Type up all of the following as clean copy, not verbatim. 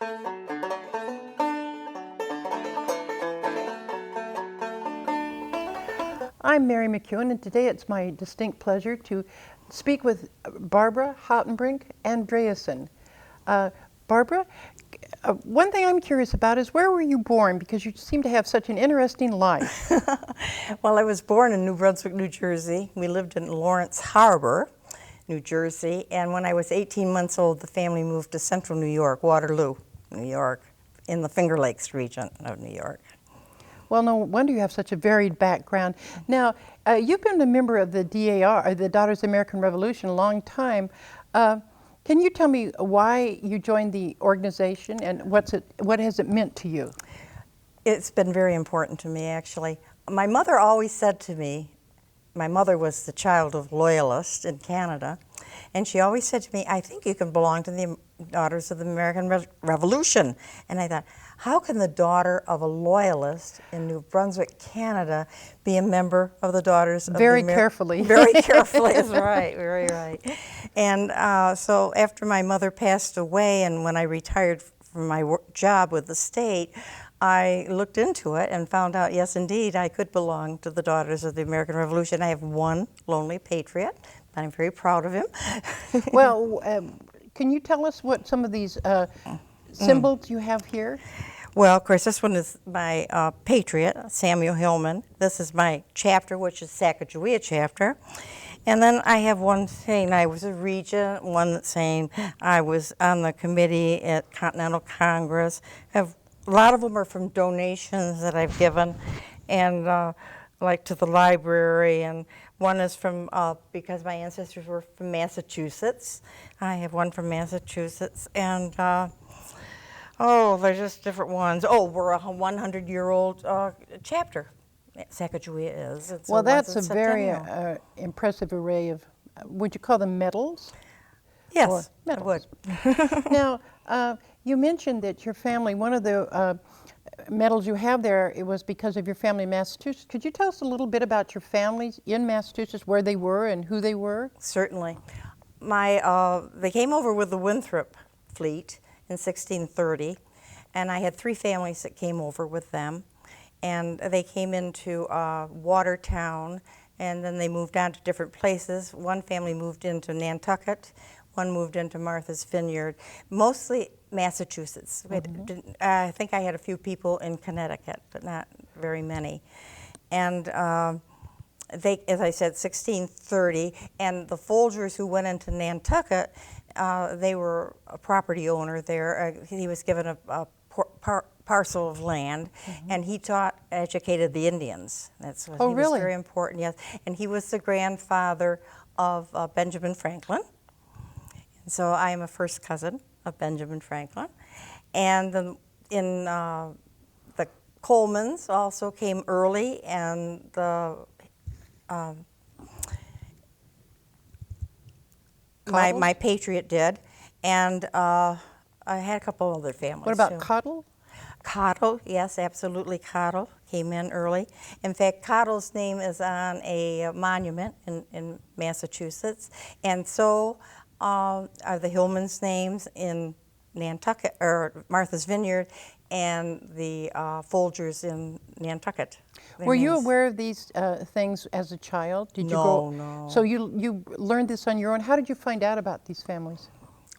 I'm Mary McEwen, and today it's my distinct pleasure to speak with Barbara Houtenbrink Andreason. Barbara, one thing I'm curious about is where were you born? Because you seem to have such an interesting life. Well, I was born in New Brunswick, New Jersey. We lived in Lawrence Harbor, New Jersey, and when I was 18 months old, the family moved to central New York, Waterloo, New York, in the Finger Lakes region of New York. Well, no wonder you have such a varied background. Now, you've been a member of the DAR, the Daughters of the American Revolution, a long time. Can you tell me why you joined the organization and what has it meant to you? It's been very important to me, actually. My mother always said to me, my mother was the child of loyalists in Canada, and she always said to me, I think you can belong to the Daughters of the American Revolution. And I thought, how can the daughter of a loyalist in New Brunswick, Canada, be a member of the Daughters of the Very carefully. Very carefully, is right, very right. And so after my mother passed away and when I retired from my job with the state, I looked into it and found out, yes, indeed, I could belong to the Daughters of the American Revolution. I have one lonely patriot, and I'm very proud of him. Well, can you tell us what some of these symbols you have here? Well, of course, this one is my patriot, Samuel Hillman. This is my chapter, which is Sacagawea chapter. And then I have one saying I was a regent, one that's saying I was on the committee at Continental Congress. A lot of them are from donations that I've given, and like to the library, and one is from, because my ancestors were from Massachusetts. I have one from Massachusetts, and oh, they're just different ones. Oh, we're a 100-year-old chapter. Sacagawea is. Well, that's a very impressive array of, would you call them medals? Yes, medals. I would. Now, you mentioned that your family, one of the medals you have there, it was because of your family in Massachusetts. Could you tell us a little bit about your families in Massachusetts, where they were and who they were? Certainly. They came over with the Winthrop fleet in 1630, and I had 3 families that came over with them. And they came into Watertown, and then they moved on to different places. One family moved into Nantucket, one moved into Martha's Vineyard, mostly Massachusetts. Mm-hmm. I think I had a few people in Connecticut, but not very many. And they, as I said, 1630, and the Folgers who went into Nantucket, they were a property owner there. He was given a parcel of land, mm-hmm. and he educated the Indians. That's what he was very important, yes. And he was the grandfather of Benjamin Franklin. And so I am a first cousin of Benjamin Franklin. And the Colemans also came early, and my patriot did, and I had a couple other families. What about too. Cottle? Cottle, yes, absolutely. Cottle came in early. In fact, Cottle's name is on a monument in Massachusetts, and so are the Hillman's names in Nantucket or Martha's Vineyard, and the Folgers in Nantucket. Were you aware of these things as a child? Did you No. So you learned this on your own. How did you find out about these families?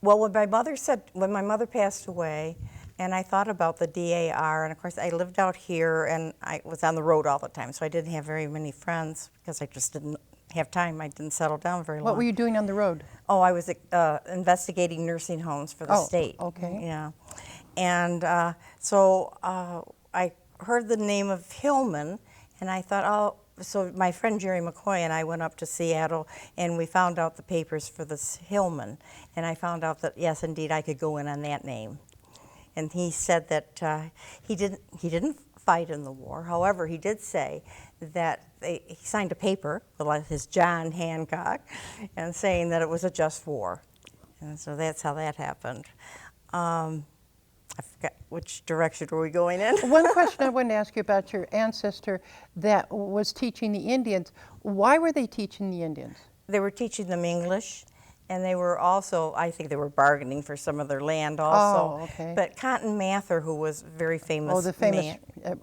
Well, when my mother passed away, and I thought about the DAR, and of course I lived out here and I was on the road all the time, so I didn't have very many friends because I just didn't have time. I didn't settle down very long. What were you doing on the road? Oh, I was investigating nursing homes for the state. Okay. Yeah. And so I heard the name of Hillman, and I thought, oh, so my friend Jerry McCoy and I went up to Seattle, and we found out the papers for this Hillman, and I found out that, yes, indeed, I could go in on that name. And he said that he didn't fight in the war. However, he did say that he signed a paper with his John Hancock and saying that it was a just war. And so that's how that happened. I forgot which direction were we going in. One question I wanted to ask you about your ancestor that was teaching the Indians. Why were they teaching the Indians? They were teaching them English, And they were also, I think they were bargaining for some of their land also. Oh, okay. But Cotton Mather, who was a very famous Oh, the famous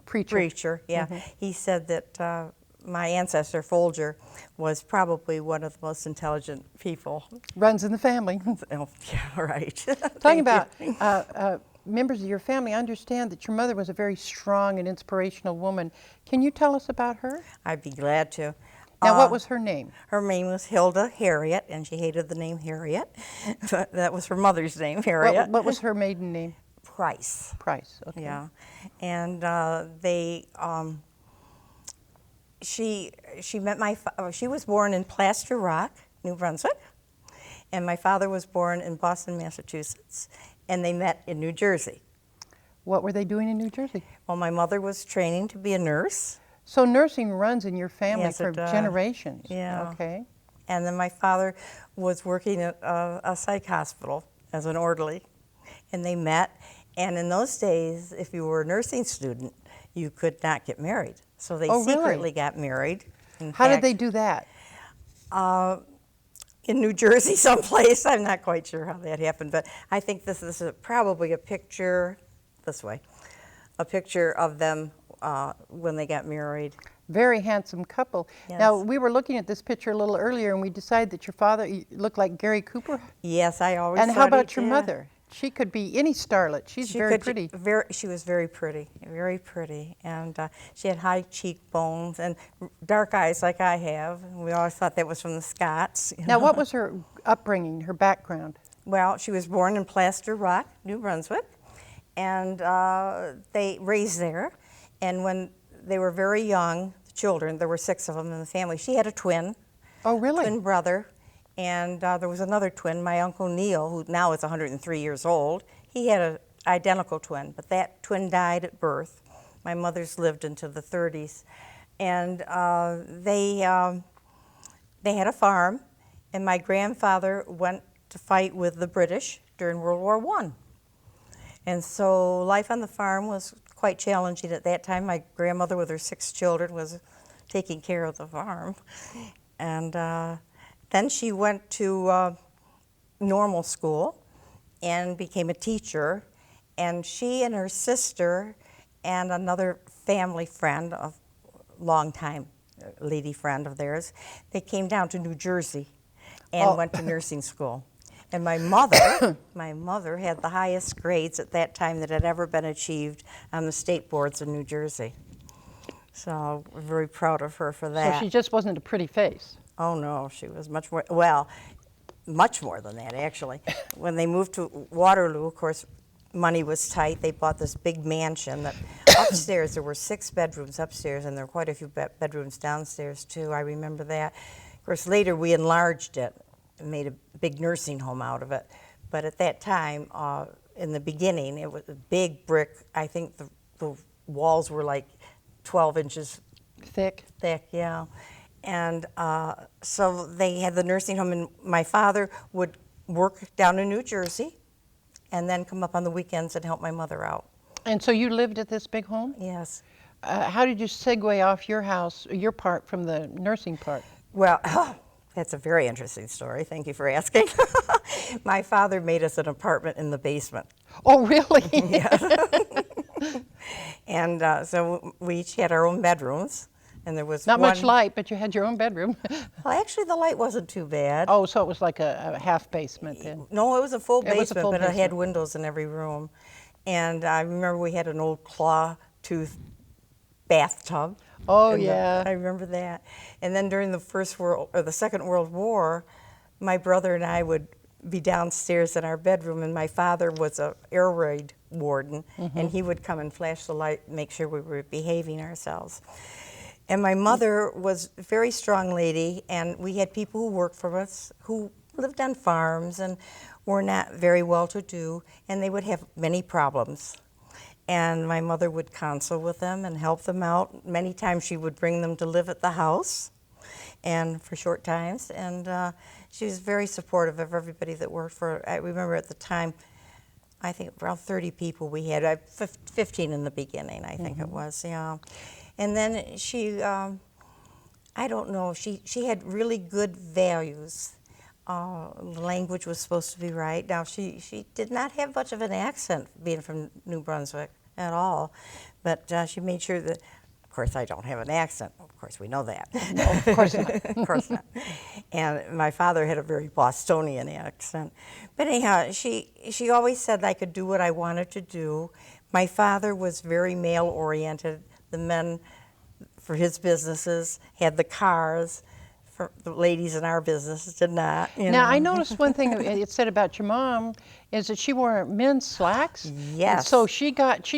preacher. yeah, he said that my ancestor, Folger, was probably one of the most intelligent people. Runs in the family. Oh, yeah, right. Talking Thank about you. members of your family, I understand that your mother was a very strong and inspirational woman. Can you tell us about her? I'd be glad to. Now, what was her name? Her name was Hilda Harriet, and she hated the name Harriet. But that was her mother's name, Harriet. What was her maiden name? Price. Price. Okay. Yeah, and she met she was born in Plaster Rock, New Brunswick, and my father was born in Boston, Massachusetts, and they met in New Jersey. What were they doing in New Jersey? Well, my mother was training to be a nurse. So nursing runs in your family Yes, for it does. generations. Yeah. Okay. And then my father was working at a psych hospital as an orderly, and they met. And in those days, if you were a nursing student, you could not get married. So they Oh, really? secretly got married. How did they do that? In New Jersey someplace. I'm not quite sure how that happened, but I think this is probably a picture, this way, a picture of them when they got married. Very handsome couple. Yes. Now, we were looking at this picture a little earlier, and we decided that your father looked like Gary Cooper. Yes, I always And how thought he about your did. mother? She could be any starlet. She's very pretty. She was very pretty, and she had high cheekbones and dark eyes like I have. We always thought that was from the Scots. Now, what was her upbringing, her background? Well, she was born in Plaster Rock, New Brunswick, and they raised there. And when they were very young, the children, there were 6 of them in the family, she had a twin. Oh, really? Twin brother. And there was another twin, my Uncle Neil, who now is 103 years old. He had an identical twin, but that twin died at birth. My mother's lived into the 30s. And they had a farm, and my grandfather went to fight with the British during World War I. And so life on the farm was quite challenging at that time. My grandmother, with her 6 children, was taking care of the farm. And then she went to normal school and became a teacher. And she and her sister and another family friend, a longtime lady friend of theirs, they came down to New Jersey and went to nursing school. And my mother had the highest grades at that time that had ever been achieved on the state boards in New Jersey. So we're very proud of her for that. So she just wasn't a pretty face. Oh no, she was much more, well, much more than that actually. When they moved to Waterloo, of course, money was tight. They bought this big mansion that upstairs, there were 6 bedrooms upstairs, and there were quite a few bedrooms downstairs too. I remember that. Of course, later we enlarged it and made a big nursing home out of it. But at that time, in the beginning, it was a big brick. I think the walls were like 12 inches Thick. thick, yeah. And so they had the nursing home, and my father would work down in New Jersey and then come up on the weekends and help my mother out. And so you lived at this big home? Yes. How did you segue off your house, your part, from the nursing part? Well, that's a very interesting story. Thank you for asking. My father made us an apartment in the basement. Oh, really? Yes. And so we each had our own bedrooms. And there was Not much light, but you had your own bedroom. Well, actually, the light wasn't too bad. Oh, so it was like a half basement then. No, it was a full It was basement, a full but it had basement. windows in every room. And I remember we had an old claw tooth bathtub. Oh, And yeah. I remember that. And then during the Second World War, my brother and I would be downstairs in our bedroom, and my father was a air raid warden, and he would come and flash the light, make sure we were behaving ourselves. And my mother was a very strong lady, and we had people who worked for us who lived on farms and were not very well-to-do, and they would have many problems. And my mother would counsel with them and help them out. Many times she would bring them to live at the house, and for short times. And she was very supportive of everybody that worked for her. I remember at the time, I think around 30 people we had, 15 in the beginning, I think it was, yeah. And then she, I don't know, she had really good values. The language was supposed to be right. Now, she did not have much of an accent being from New Brunswick at all, but she made sure that, of course, I don't have an accent. Of course, we know that. No, of course not. Of course not. And my father had a very Bostonian accent. But anyhow, she always said I could do what I wanted to do. My father was very male-oriented. The men, for his businesses, had the cars. For the ladies in our business did not. Now, I noticed one thing it said about your mom is that she wore men's slacks. Yes. And so she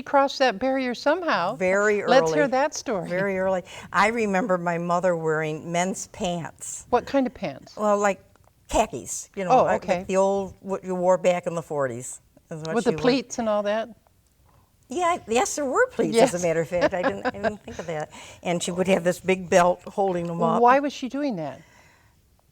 crossed that barrier somehow. Very early. Let's hear that story. Very early. I remember my mother wearing men's pants. What kind of pants? Well, like khakis, Oh, okay. like the old, what you wore back in the 40s. With the pleats and all that? Yeah, yes, there were pleats, Yes. as a matter of fact. I didn't think of that. And she would have this big belt holding them up. Why was she doing that?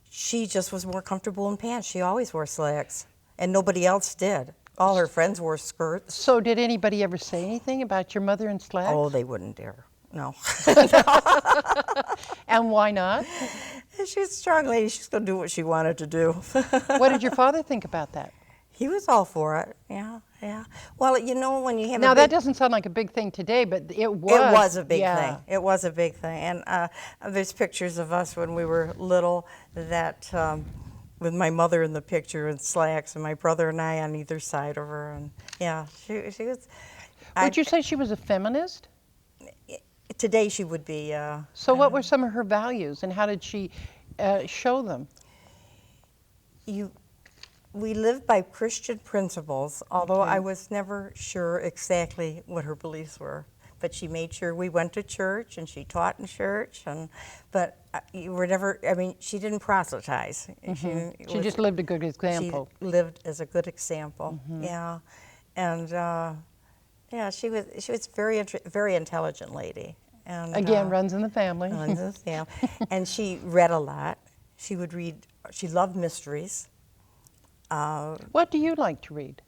She just was more comfortable in pants. She always wore slacks, and nobody else did. All her friends wore skirts. So did anybody ever say anything about your mother in slacks? Oh, they wouldn't dare. No. And why not? She was a strong lady. She's going to do what she wanted to do. What did your father think about that? He was all for it. Yeah, yeah. Well, when you have Now, a big, that doesn't sound like a big thing today, but it was. it was a big yeah. thing. It was a big thing. And there's pictures of us when we were little that with my mother in the picture in slacks and my brother and I on either side of her. And yeah, she was. Would you say she was a feminist? Today she would be. So what were some of her values and how did she show them? We lived by Christian principles, although Okay. I was never sure exactly what her beliefs were. But she made sure we went to church and she taught in church. But you were never, she didn't proselytize. She just lived a good example. She lived as a good example, yeah. And yeah, she was very intelligent lady. And, Again, runs in the family. runs in the family. And she read a lot. She would read, she loved mysteries. What do you like to read?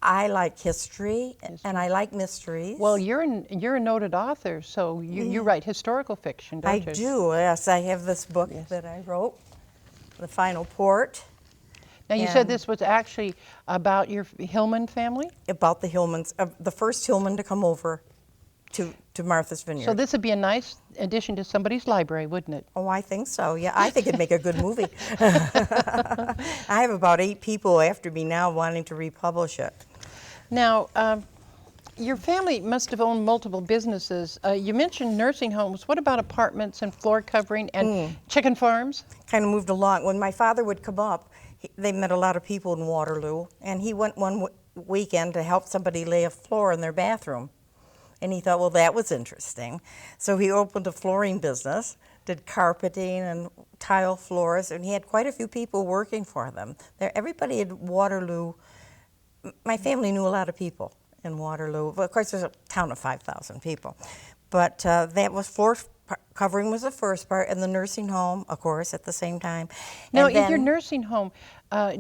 I like history, and I like mysteries. Well, you're a noted author, so you write historical fiction, don't you? I do, yes. I have this book that I wrote, The Final Port. Now, you said this was actually about your Hillman family? About the Hillmans, the first Hillman to come over to Martha's Vineyard. So this would be a nice addition to somebody's library, wouldn't it? Oh, I think so. Yeah, I think it'd make a good movie. I have about 8 people after me now wanting to republish it. Now, your family must have owned multiple businesses. You mentioned nursing homes. What about apartments and floor covering and chicken farms? Kind of moved along. When my father would come up, they met a lot of people in Waterloo, and he went one weekend to help somebody lay a floor in their bathroom. And he thought, well, that was interesting. So he opened a flooring business, did carpeting and tile floors, and he had quite a few people working for them. Everybody in Waterloo, my family knew a lot of people in Waterloo. Well, of course, there's a town of 5,000 people. But that was floor covering was the first part, and the nursing home, of course, at the same time. Now, And in your then- nursing home,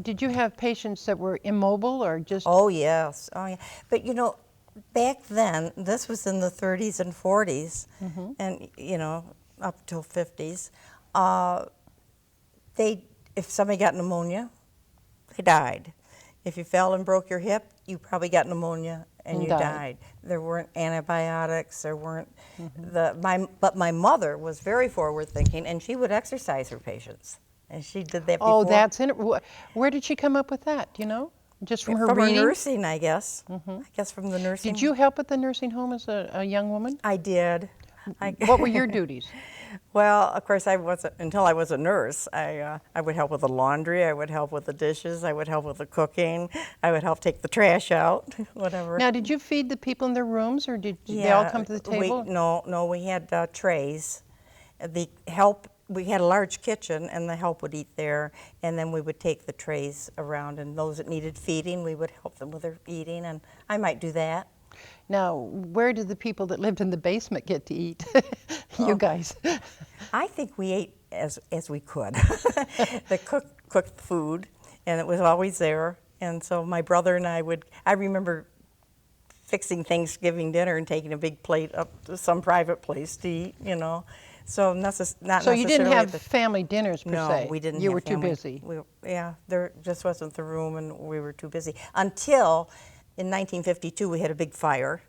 did you have patients that were immobile or just... Oh, yes. Oh, yeah. But, back then, this was in the 30s and 40s, and, up till 50s, if somebody got pneumonia, they died. If you fell and broke your hip, you probably got pneumonia and you died. There weren't antibiotics, there weren't but my mother was very forward thinking, and she would exercise her patients. And she did that before. Oh, that's in it. Where did she come up with that, do you know? Just from her reading? From her nursing, I guess. I guess from the nursing. Did you help at the nursing home as a young woman? I did. What were your duties? Well, of course, until I was a nurse. I would help with the laundry, I would help with the dishes, I would help with the cooking, I would help take the trash out, whatever. Now, did you feed the people in their rooms, or did they all come to the table? No, we had trays. We had a large kitchen, and the help would eat there, and then we would take the trays around, and those that needed feeding, we would help them with their eating, and I might do that. Now, where did the people that lived in the basement get to eat? You guys. I think we ate as we could. The cooked food, and it was always there. And so my brother and I remember fixing Thanksgiving dinner and taking a big plate up to some private place to eat, So not So you didn't necessarily have family dinners per no, se? we didn't You have were family. too busy? Yeah, there just wasn't the room, and we were too busy. Until in 1952, we had a big fire,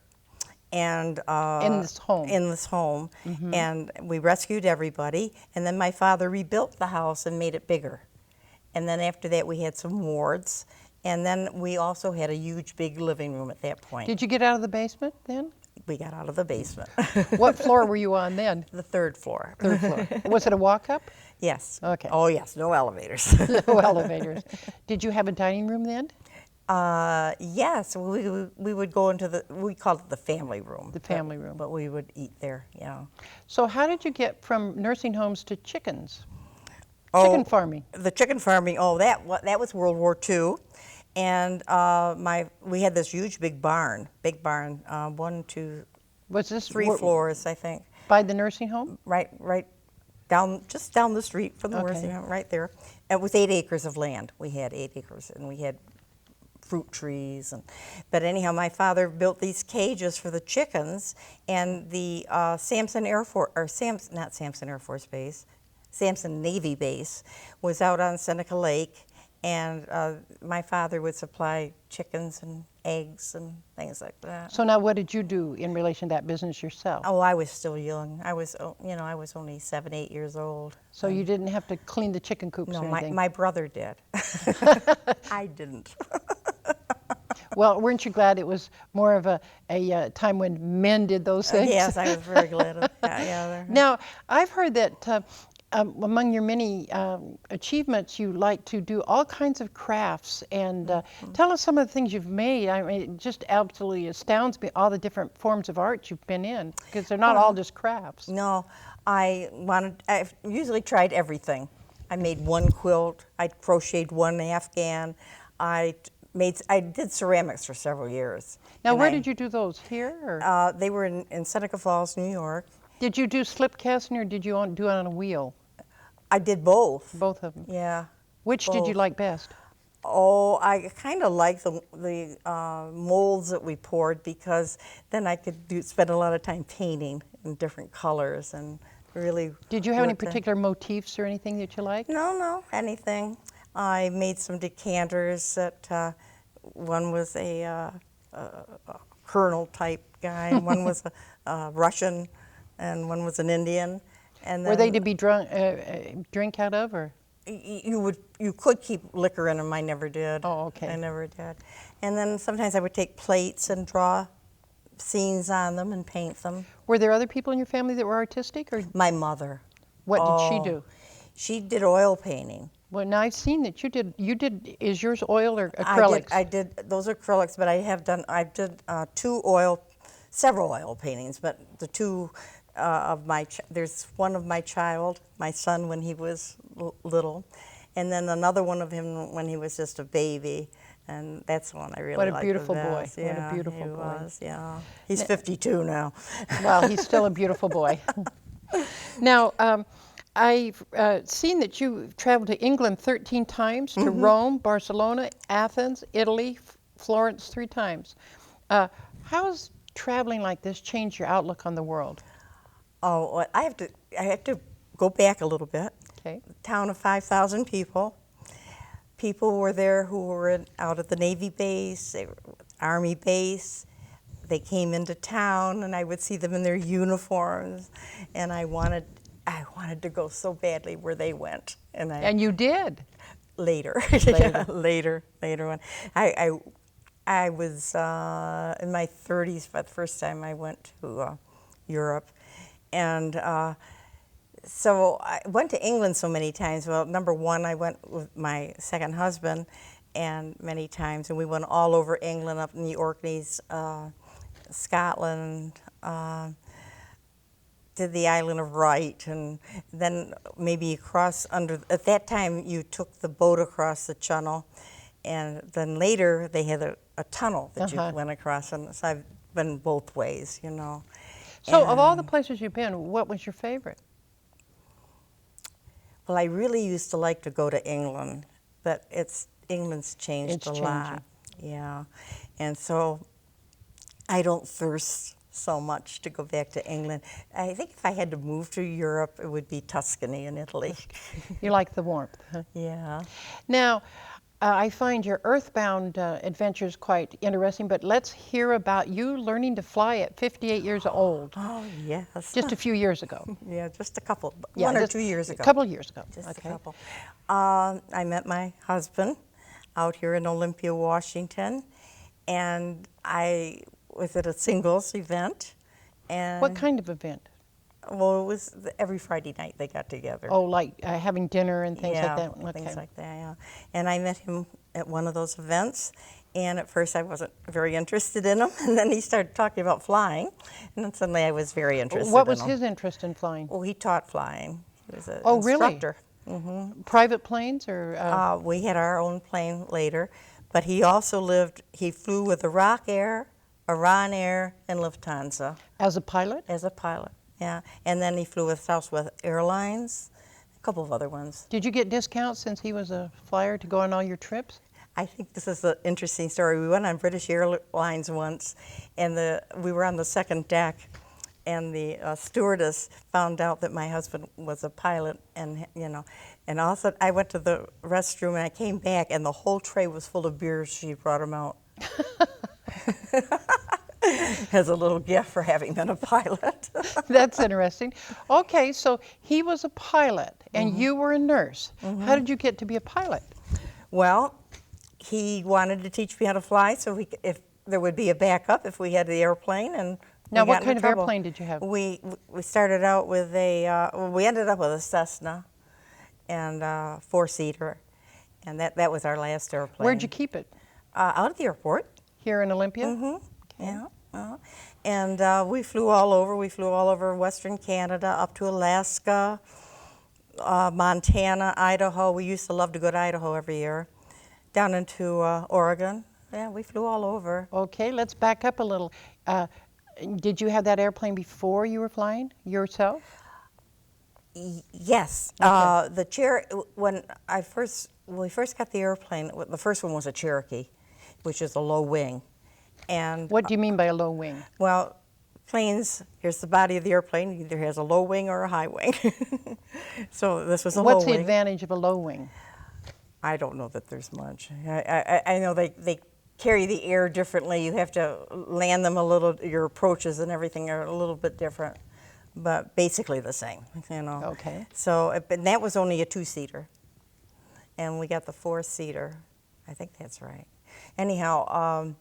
and In this home? in this home, and we rescued everybody. And then my father rebuilt the house and made it bigger. And then after that, we had some wards, and then we also had a huge, big living room at that point. Did you get out of the basement then? We got out of the basement. What floor were you on then? The third floor. Third floor. Was it a walk-up? Yes. Okay. Oh, yes, no elevators. No elevators. Did you have a dining room then? Yes, we would go into we called it the family room. The family room. But we would eat there, yeah. So how did you get from nursing homes to chickens? Chicken farming. The chicken farming, that was World War II. And we had this huge big barn, 1, 2, Was this 3 floors, I think. by the nursing home? Right just down the street from the Okay. nursing home, right there. And with 8 acres of land. We had 8 acres, and we had fruit trees. But anyhow, my father built these cages for the chickens, and the Samson Navy Base was out on Seneca Lake, and my father would supply chickens and eggs and things like that. So now what did you do in relation to that business yourself? Oh, I was still young. I was only 7, 8 years old. So you didn't have to clean the chicken coops No, or anything? my brother did. I didn't. Well, weren't you glad it was more of a time when men did those things? Yes, I was very glad of that. Yeah, Now, I've heard that among your many achievements, you like to do all kinds of crafts. And tell us some of the things you've made. I mean, it just absolutely astounds me, all the different forms of art you've been in, because they're not all just crafts. No, I've usually tried everything. I made one quilt. I crocheted one Afghan. I did ceramics for several years. Now, where did you do those? Here? Or? They were in Seneca Falls, New York. Did you do slip casting or did you do it on a wheel? I did both. Both of them. Yeah. Which did you like best? Oh, I kind of like the molds that we poured, because then I could spend a lot of time painting in different colors and really. Did you have any particular motifs or anything that you liked? No, anything. I made some decanters that one was a colonel type guy, and one was a Russian, and one was an Indian. And then were they to be drink out of, or? You could keep liquor in them. I never did. Oh, okay. I never did. And then sometimes I would take plates and draw scenes on them and paint them. Were there other people in your family that were artistic, or My mother. what did she do? She did oil painting. Well, now I've seen that you did. Is yours oil or acrylics? I did. Those are acrylics, but I did several oil paintings. But the two there's one of my son when he was little, and then another one of him when he was just a baby. And that's the one I really liked. What a beautiful boy. Yeah, what a beautiful he boy. was, yeah. He's 52 now. Well, he's still a beautiful boy. Now, I've seen that you traveled to England 13 times, to Rome, Barcelona, Athens, Italy, Florence 3 times. How's traveling like this changed your outlook on the world? Oh, well, I have to go back a little bit. Okay. A town of 5,000 people. People were there who were out at the Navy base, Army base. They came into town, and I would see them in their uniforms, and I wanted to go so badly where they went. And you did. Later. Later. Later on. I was in my 30s by the first time I went to Europe, and so I went to England so many times. Well, number one, I went with my second husband, and many times, and we went all over England, up in the Orkneys, Scotland, did the island of Wight, and then maybe at that time you took the boat across the channel, and then later they had a tunnel that you went across, and so I've been both ways, you know. So of all the places you've been, what was your favorite? Well, I really used to like to go to England, but England's changed a lot. Yeah. And so I don't thirst so much to go back to England. I think if I had to move to Europe, it would be Tuscany in Italy. You like the warmth, huh? Yeah. Now, I find your earthbound adventures quite interesting, but let's hear about you learning to fly at 58 years old, Oh, yes. just a few years ago. Yeah, just a couple, Yeah, 1 or just 2 years ago. A couple of years ago. Just Okay. a couple. I met my husband out here in Olympia, Washington, and I was at a singles event. And What kind of event? well, it was every Friday night they got together. Oh, like having dinner and things like that? Yeah, things Okay. like that, yeah. And I met him at one of those events, and at first I wasn't very interested in him, and then he started talking about flying, and then suddenly I was very interested What in was him. his interest in flying? Well, he taught flying. He was an Oh, really? instructor. Private planes or? We had our own plane later, but he also he flew with Iraq Air, Iran Air, and Lufthansa As a pilot? as a pilot, yeah. And then he flew with Southwest Airlines, a couple of other ones. Did you get discounts since he was a flyer to go on all your trips? I think this is an interesting story. We went on British Airlines once, and we were on the second deck, and the stewardess found out that my husband was a pilot, and and all of a sudden I went to the restroom and I came back, and the whole tray was full of beers. She brought them out as a little gift for having been a pilot. That's interesting. Okay, so he was a pilot and you were a nurse. How did you get to be a pilot? Well, he wanted to teach me how to fly, so if there would be a backup if we had the airplane. And Now, we what got into kind of trouble. airplane did you have? We started out with we ended up with a Cessna, and 4-seater, and that was our last airplane. Where'd you keep it? Out at the airport. Here in Olympia? Yeah. And we flew all over. We flew all over Western Canada, up to Alaska, Montana, Idaho. We used to love to go to Idaho every year. Down into Oregon. Yeah, we flew all over. Okay, let's back up a little. Did you have that airplane before you were flying yourself? Yes. Okay. The when we first got the airplane, the first one was a Cherokee, which is a low wing. And What do you mean by a low wing? well, planes, here's the body of the airplane, it either has a low wing or a high wing. So this was a What's low the wing. advantage of a low wing? I don't know that there's much. I know they carry the air differently. You have to land them a little, your approaches and everything are a little bit different, but basically the same, Okay. So, but that was only a 2-seater, and we got the 4-seater. I think that's right. Anyhow,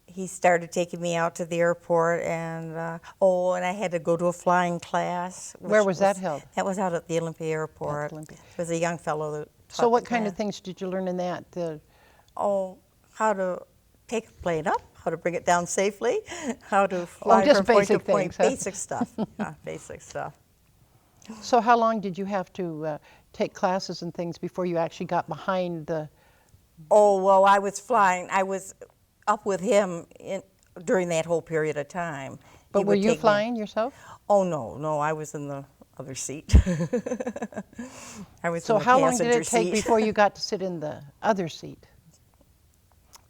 he started taking me out to the airport, and and I had to go to a flying class. Where was that held? That was out at the Olympia Airport. At Olympia. It was a young fellow that So taught what the kind of class. things did you learn in that? How to take a plane up, how to bring it down safely, how to fly just from point to basic point. things, huh? Basic stuff. Yeah, basic stuff. So how long did you have to take classes and things before you actually got behind the... Oh, well, I was flying. I was up with him during that whole period of time. But He were would you take me- flying yourself? Oh, no, I was in the other seat. I was So in the how long did passenger it take seat. before you got to sit in the other seat?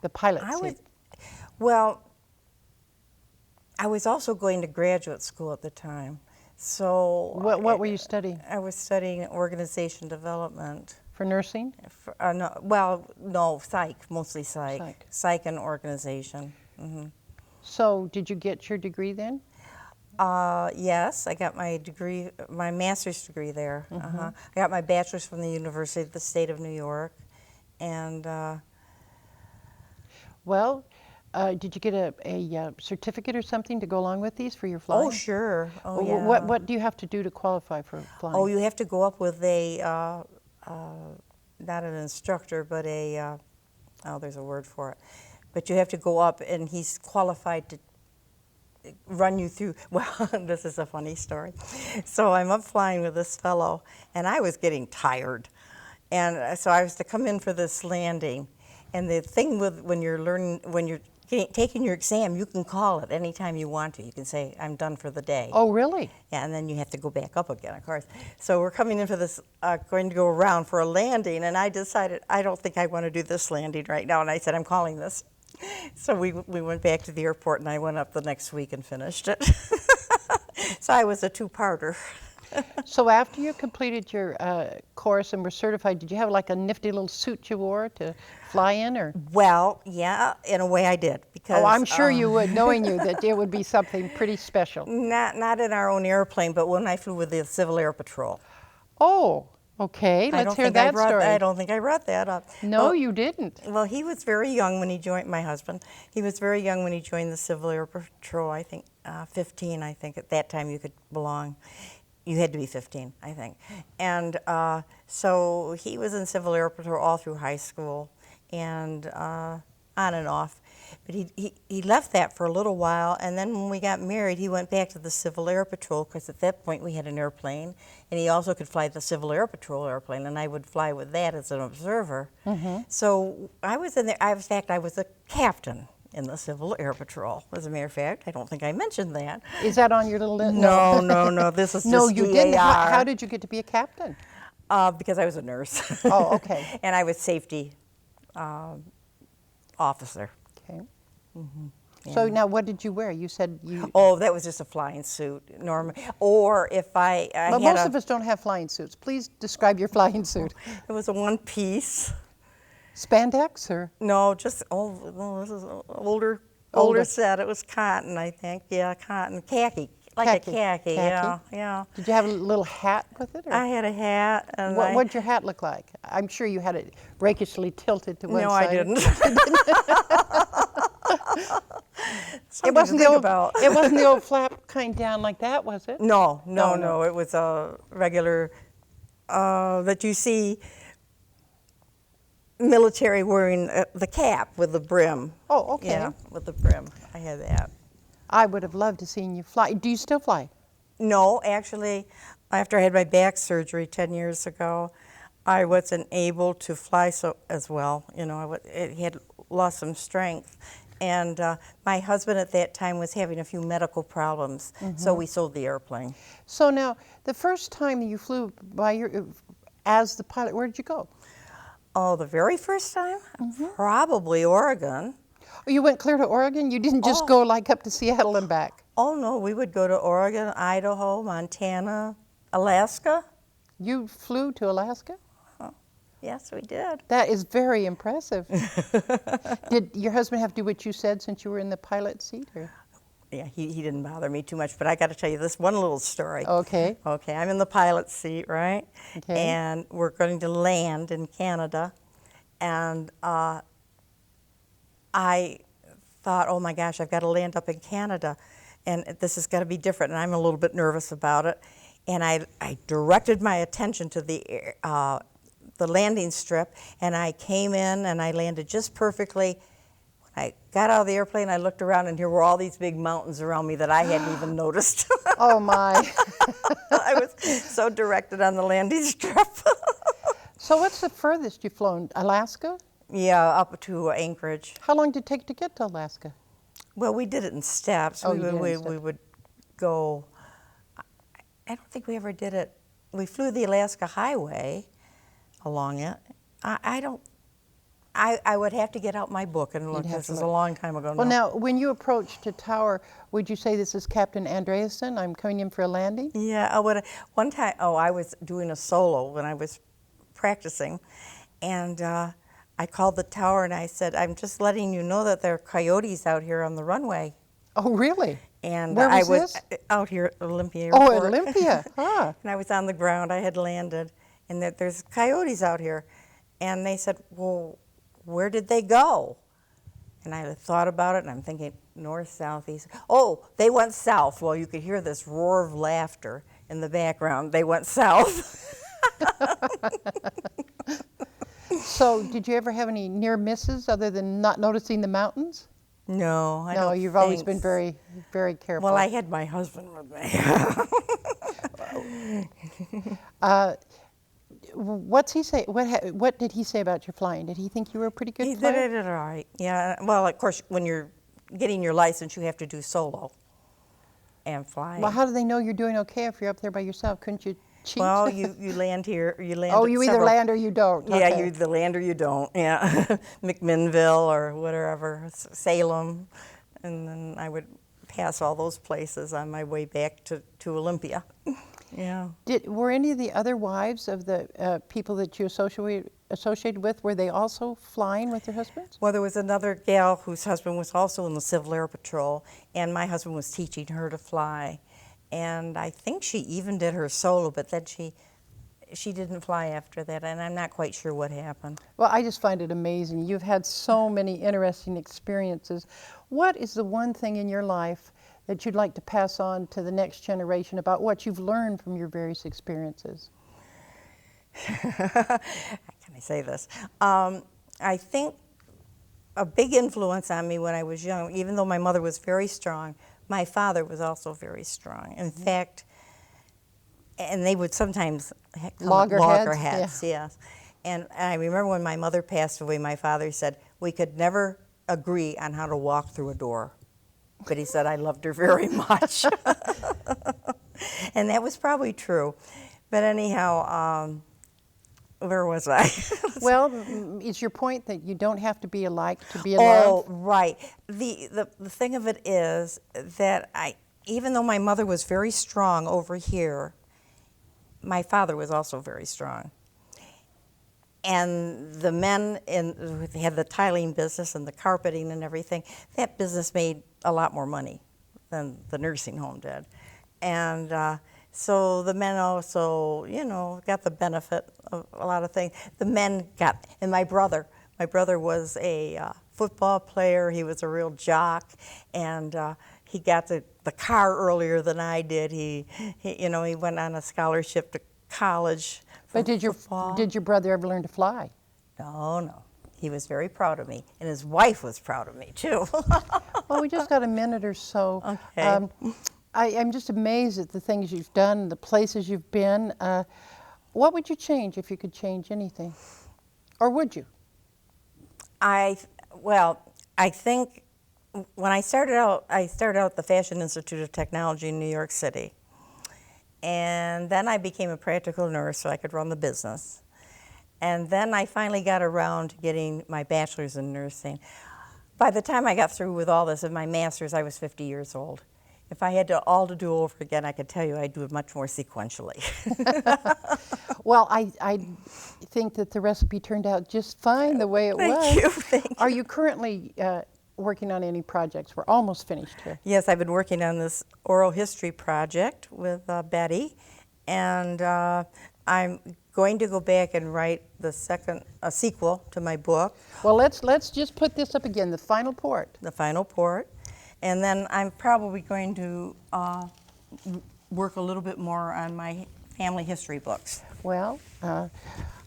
The pilot seat? Well, I was also going to graduate school at the time. So What were you studying? I was studying organization development. For nursing? No, psych, mostly psych. Psych. Psych and organization. So did you get your degree then? Yes, I got my degree, my master's degree there. I got my bachelor's from the University of the State of New York, and Well, did you get a certificate or something to go along with these for your flying? oh sure, oh Wh- yeah. What do you have to do to qualify for flying? Oh, you have to go up with a not an instructor, but there's a word for it. But you have to go up, and he's qualified to run you through. Well, this is a funny story. So I'm up flying with this fellow, and I was getting tired, and so I was to come in for this landing. And the thing with when you're taking your exam, you can call it anytime you want to. You can say, "I'm done for the day." Oh, really? Yeah, and then you have to go back up again, of course. So we're coming in for this, going to go around for a landing, and I decided I don't think I want to do this landing right now, and I said, "I'm calling this." So we went back to the airport, and I went up the next week and finished it. So I was a two-parter. So after you completed your course and were certified, did you have like a nifty little suit you wore to fly in, or? Well, yeah, in a way I did, because Oh, I'm sure you would, knowing you, that it would be something pretty special. not in our own airplane, but when I flew with the Civil Air Patrol. Oh, okay. Let's hear that story. I don't think I brought that up. No, you didn't. Well, he was very young when he joined, my husband. He was very young when he joined the Civil Air Patrol, I think 15, I think. At that time you could belong. You had to be 15, I think. And so he was in Civil Air Patrol all through high school and on and off. But he left that for a little while, and then when we got married, he went back to the Civil Air Patrol, because at that point we had an airplane, and he also could fly the Civil Air Patrol airplane, and I would fly with that as an observer. So I was in there. In fact, I was a captain in the Civil Air Patrol. As a matter of fact, I don't think I mentioned that. Is that on your little list? No. This is No, just you DAR. didn't. How did you get to be a captain? Because I was a nurse. Oh, okay. And I was safety officer. Okay. So now, what did you wear? You said you. Oh, that was just a flying suit, Norma. Or if I But had most of us don't have flying suits. Please describe your flying suit. it was a one-piece. Spandex or? No, just this is an older set. It was cotton, I think. Yeah, cotton, khaki, like a khaki. Yeah. Did you have a little hat with it? Or? I had a hat, and What'd your hat look like? I'm sure you had it rakishly tilted to one no, side. I didn't. It wasn't the old flap kind down like that, was it? No. No. It was a regular that you see military wearing the cap with the brim. Oh, okay. Yeah, with the brim. I had that. I would have loved to seen you fly. Do you still fly? No, actually, after I had my back surgery 10 years ago, I wasn't able to fly as well. You know, I had lost some strength. And my husband at that time was having a few medical problems, so we sold the airplane. So now, the first time you flew as the pilot, where did you go? Oh, the very first time? Probably Oregon. Oh, you went clear to Oregon? You didn't just go like up to Seattle and back? Oh, no, we would go to Oregon, Idaho, Montana, Alaska. You flew to Alaska? Yes, we did. That is very impressive. Did your husband have to do what you said since you were in the pilot seat? Or? Yeah, he didn't bother me too much, but I got to tell you this one little story. Okay. Okay, I'm in the pilot seat, right? Okay. And we're going to land in Canada, and I thought, oh my gosh, I've got to land up in Canada, and this has got to be different, and I'm a little bit nervous about it. And I directed my attention to the landing strip, and I came in and I landed just perfectly. When I got out of the airplane, I looked around, and here were all these big mountains around me that I hadn't even noticed. Oh my. I was so directed on the landing strip. So what's the furthest you've flown? Alaska? Yeah, up to Anchorage. How long did it take to get to Alaska? Well, we did it in steps. Oh, we would go. I don't think we ever did it. We flew the Alaska Highway along it. I would have to get out my book and look. This is a long time ago. Well, now, when you approached the tower, would you say, this is Captain Andreason, I'm coming in for a landing? Yeah, one time, I was doing a solo when I was practicing, and I called the tower and I said, I'm just letting you know that there are coyotes out here on the runway. Oh, really? And Where was this? Out here at Olympia Airport. Oh, at Olympia. Huh. And I was on the ground. I had landed, and there's coyotes out here. And they said, well, where did they go? And I thought about it, and I'm thinking north, south, east. Oh, they went south. Well, you could hear this roar of laughter in the background. They went south. So, did you ever have any near misses other than not noticing the mountains? No, I don't. No, you've always been very, very careful. Well, I had my husband with me. What's he say? What did he say about your flying? Did he think you were a pretty good He flyer? did it all right. Yeah. Well, of course, when you're getting your license, you have to do solo and flying. Well, how do they know you're doing okay if you're up there by yourself? Couldn't you cheat? Well, you land here, you land Oh, at you either several- land or you don't. Yeah, Okay. you either land or you don't, yeah. McMinnville or whatever, Salem. And then I would pass all those places on my way back to Olympia. Yeah. Were any of the other wives of the people that you associated with, were they also flying with their husbands? Well, there was another gal whose husband was also in the Civil Air Patrol, and my husband was teaching her to fly. And I think she even did her solo, but then she didn't fly after that, and I'm not quite sure what happened. Well, I just find it amazing. You've had so many interesting experiences. What is the one thing in your life that you'd like to pass on to the next generation about what you've learned from your various experiences? How can I say this? I think a big influence on me when I was young, even though my mother was very strong, my father was also very strong. In fact, and they would sometimes Loggerheads, yes. And I remember when my mother passed away, my father said, we could never agree on how to walk through a door. But he said, I loved her very much. And that was probably true. But anyhow, where was I? Well, is your point that you don't have to be alike to be in love? Oh, right. The thing of it is that even though my mother was very strong over here, my father was also very strong. And the men they had the tiling business and the carpeting and everything. That business made a lot more money than the nursing home did. And so the men also, got the benefit of a lot of things. The men got, and my brother was a football player. He was a real jock, and he got the car earlier than I did. He went on a scholarship to college. But did your brother ever learn to fly? No. He was very proud of me, and his wife was proud of me too. Well, we just got a minute or so. Okay. I'm just amazed at the things you've done, the places you've been. What would you change if you could change anything? Or would you? I think when I started out at the Fashion Institute of Technology in New York City. And then I became a practical nurse so I could run the business. And then I finally got around to getting my bachelor's in nursing. By the time I got through with all this and my master's, I was 50 years old. If I had to do over again, I could tell you I'd do it much more sequentially. Well, I think that the recipe turned out just fine the way it was. Thank you. Are you currently working on any projects? We're almost finished here. Yes, I've been working on this oral history project with Betty, and I'm going to go back and write a sequel to my book. Well, let's just put this up again, the final port. The final port. And then I'm probably going to work a little bit more on my family history books. Well,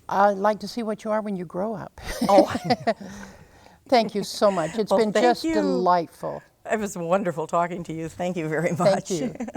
I'd like to see what you are when you grow up. Oh, Thank you so much. It's Well, been thank just you. delightful. It was wonderful talking to you. Thank you very much. Thank you.